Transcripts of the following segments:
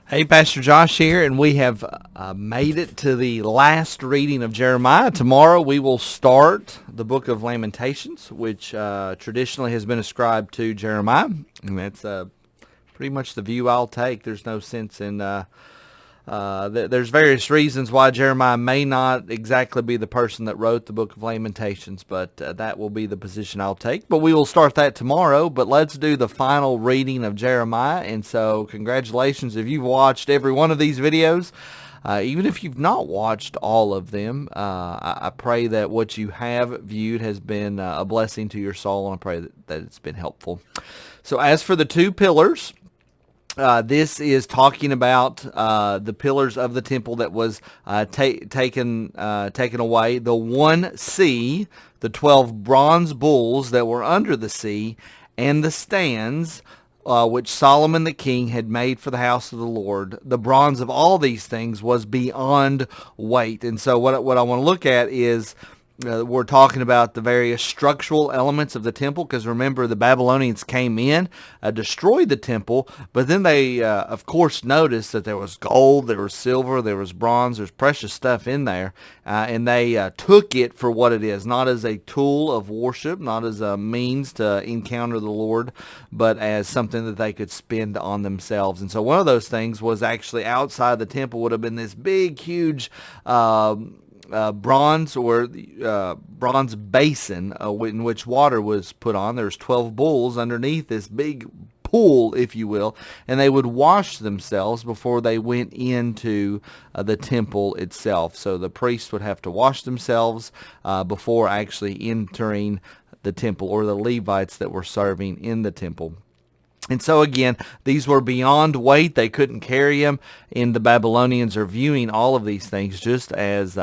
Hey, Pastor Josh here, and we have made it to the last reading of Jeremiah. Tomorrow we will start the book of Lamentations, which traditionally has been ascribed to Jeremiah, and that's pretty much the view I'll take. There's no sense in there's various reasons why Jeremiah may not exactly be the person that wrote the book of Lamentations, but that will be the position I'll take. But we will start that tomorrow. But let's do the final reading of Jeremiah. And so congratulations if you've watched every one of these videos. Even if you've not watched all of them, I pray that what you have viewed has been a blessing to your soul, and I pray that it's been helpful. So as for the two pillars, this is talking about the pillars of the temple that was taken away. The one sea, the 12 bronze bulls that were under the sea, and the stands which Solomon the king had made for the house of the Lord. The bronze of all these things was beyond weight. And so what I want to look at is we're talking about the various structural elements of the temple, because remember, the Babylonians came in, destroyed the temple, but then they, of course, noticed that there was gold, there was silver, there was bronze, there's precious stuff in there, and they took it for what it is, not as a tool of worship, not as a means to encounter the Lord, but as something that they could spend on themselves. And so one of those things was actually outside the temple would have been this big, huge bronze or bronze basin in which water was put on. There's 12 bulls underneath this big pool, if you will, and they would wash themselves before they went into the temple itself. So the priests would have to wash themselves before actually entering the temple, or the Levites that were serving in the temple. And so again, these were beyond weight. They couldn't carry them. And the Babylonians are viewing all of these things just as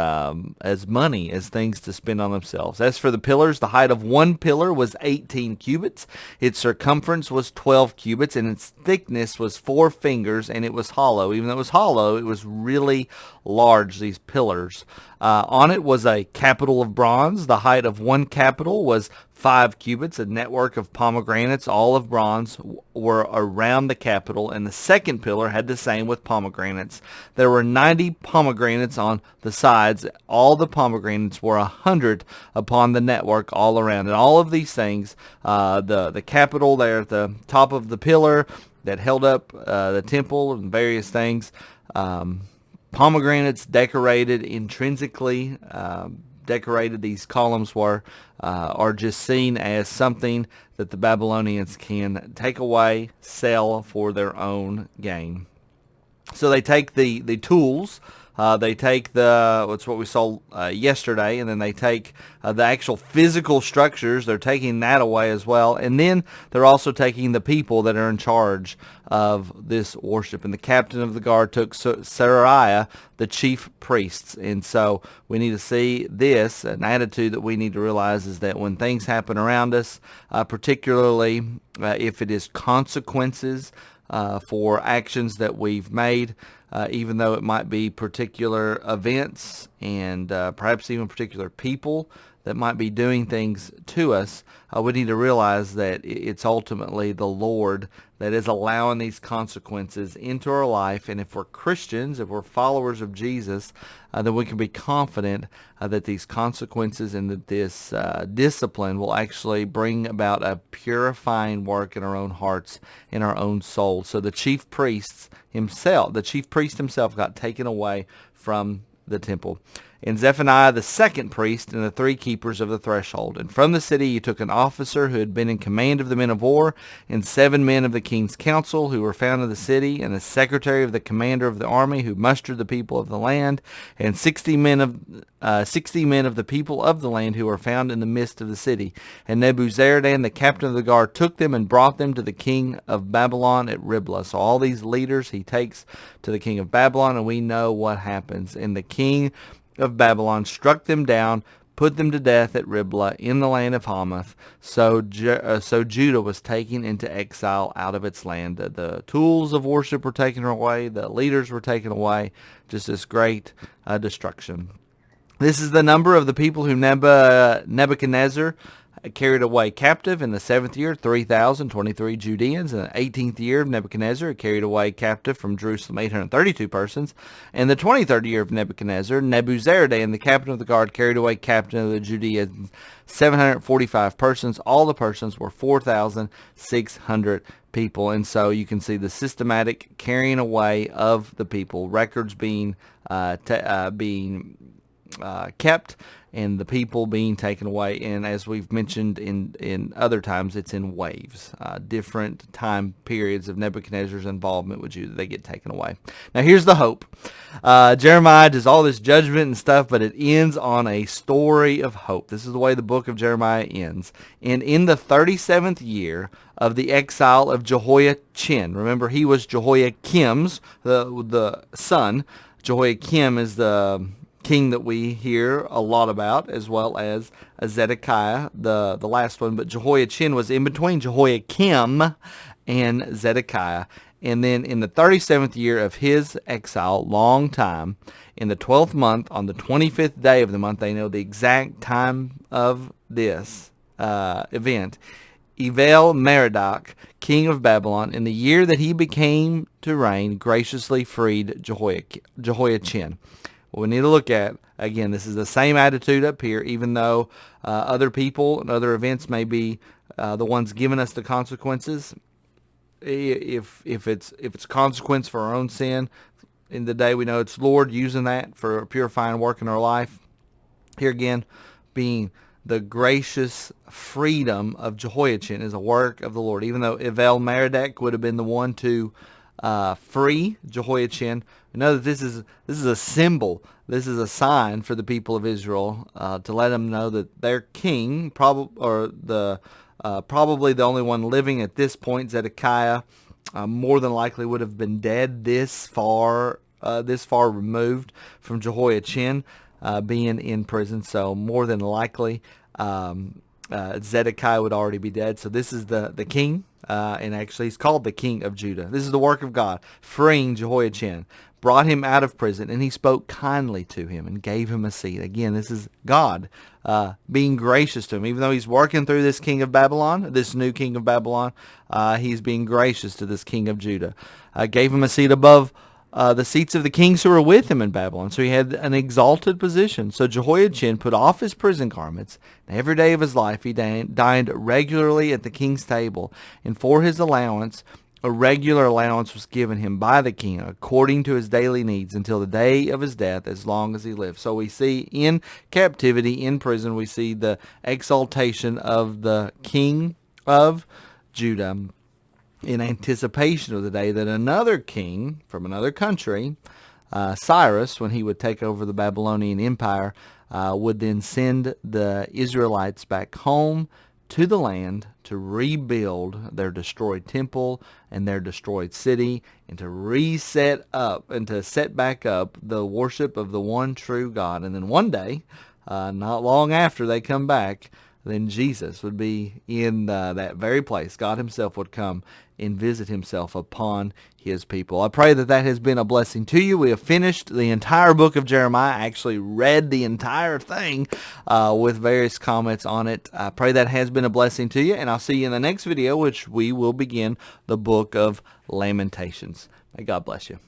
money, as things to spend on themselves. As for the pillars, the height of one pillar was 18 cubits. Its circumference was 12 cubits, and its thickness was 4 fingers, and it was hollow. Even though it was hollow, it was really large, these pillars. On it was a capital of bronze. The height of one capital was 5 cubits. A network of pomegranates, all of bronze, were around the capital, and the second pillar had the same with pomegranates. There were 90 pomegranates on the sides. All the pomegranates were 100 upon the network all around. And all of these things, the capital there at the top of the pillar that held up the temple and various things, pomegranates decorated intrinsically, decorated. These columns are just seen as something that the Babylonians can take away, sell for their own gain. So they take the tools, they take what's what we saw yesterday, and then they take the actual physical structures. They're taking that away as well, and then they're also taking the people that are in charge of this worship. And the captain of the guard took Seraiah, the chief priests. And so we need to see this. An attitude that we need to realize is that when things happen around us, particularly if it is consequences for actions that we've made, even though it might be particular events and perhaps even particular people that might be doing things to us, we need to realize that it's ultimately the Lord that is allowing these consequences into our life. And if we're Christians, if we're followers of Jesus, then we can be confident that these consequences and that this discipline will actually bring about a purifying work in our own hearts, in our own souls. So the chief priest himself got taken away from the temple. And Zephaniah the second priest, and the 3 keepers of the threshold. And from the city he took an officer who had been in command of the men of war, and 7 men of the king's council who were found in the city, and the secretary of the commander of the army who mustered the people of the land, and 60 men of the people of the land who were found in the midst of the city. And Nebuzaradan, the captain of the guard, took them and brought them to the king of Babylon at Riblah. So all these leaders he takes to the king of Babylon, and we know what happens. And the king of Babylon struck them down, put them to death at Riblah in the land of Hamath. So Judah was taken into exile out of its land. The tools of worship were taken away. The leaders were taken away. Just this great destruction. This is the number of the people whom Nebuchadnezzar carried away captive. In the 7th year, 3,023 Judeans. In the 18th year of Nebuchadnezzar, carried away captive from Jerusalem 832 persons. In the 23rd year of Nebuchadnezzar, Nebuzaradan, the captain of the guard, carried away captain of the Judeans 745 persons. All the persons were 4,600 people. And so you can see the systematic carrying away of the people, records being kept, and the people being taken away. And as we've mentioned in other times, it's in waves, different time periods of Nebuchadnezzar's involvement with Judah. They get taken away. Now here's the hope. Jeremiah does all this judgment and stuff, but it ends on a story of hope. This is the way the book of Jeremiah ends. And in the 37th year of the exile of Jehoiachin, remember he was Jehoiakim's the son. Jehoiakim is the king that we hear a lot about, as well as Zedekiah, the last one. But Jehoiachin was in between Jehoiakim and Zedekiah. And then in the 37th year of his exile, long time, in the 12th month, on the 25th day of the month, they know the exact time of this event, Evil-Merodach, king of Babylon, in the year that he became to reign, graciously freed Jehoiachin. What we need to look at, again, this is the same attitude up here, even though other people and other events may be the ones giving us the consequences. If it's a consequence for our own sin, in the day we know it's Lord using that for a purifying work in our life. Here again, being the gracious freedom of Jehoiachin is a work of the Lord. Even though Evil-Merodach would have been the one to free Jehoiachin, we know that this is a symbol. This is a sign for the people of Israel to let them know that their king, probably the only one living at this point, Zedekiah, more than likely would have been dead this far removed from Jehoiachin being in prison. So more than likely, Zedekiah would already be dead. So this is the king, and actually he's called the king of Judah. This is the work of God, freeing Jehoiachin, brought him out of prison, and he spoke kindly to him and gave him a seat. Again, this is God being gracious to him. Even though he's working through this king of Babylon, this new king of Babylon, he's being gracious to this king of Judah. Gave him a seat above the seats of the kings who were with him in Babylon. So he had an exalted position. So Jehoiachin put off his prison garments, and every day of his life he dined regularly at the king's table, and for his allowance, a regular allowance was given him by the king according to his daily needs until the day of his death, as long as he lived. So we see in captivity, in prison, we see the exaltation of the king of Judah in anticipation of the day that another king from another country, Cyrus, when he would take over the Babylonian Empire, would then send the Israelites back home to the land to rebuild their destroyed temple and their destroyed city, and to reset up and to set back up the worship of the one true God. And then one day, not long after they come back, then Jesus would be in that very place. God himself would come and visit himself upon his people. I pray that that has been a blessing to you. We have finished the entire book of Jeremiah. I actually read the entire thing with various comments on it. I pray that has been a blessing to you, and I'll see you in the next video, which we will begin the book of Lamentations. May God bless you.